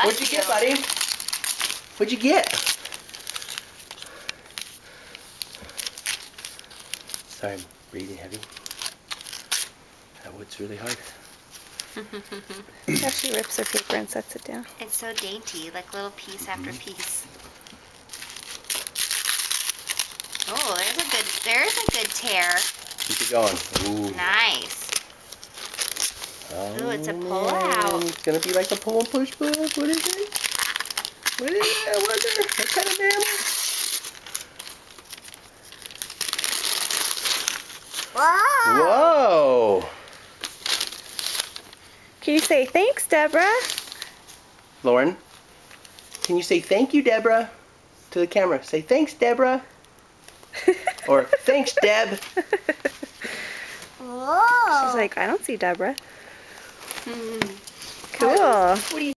What'd you get, buddy? What'd you get? Sorry, I'm breathing heavy. That wood's really hard. Yeah, she rips her paper and sets it down. It's so dainty, like little piece after piece. Oh, there's a good tear. Keep it going. Ooh. Nice. Oh, Ooh, it's a man. pull-out. It's gonna be like a pull and push book. What is it? What is it? I wonder. What kind of mammal? Whoa! Can you say thanks, Deborah? Lauren, can you say thank you, Deborah, to the camera? Say thanks, Deborah. Or thanks, Deb. Whoa. She's like, I don't see Deborah. Hmm. Cool. What do you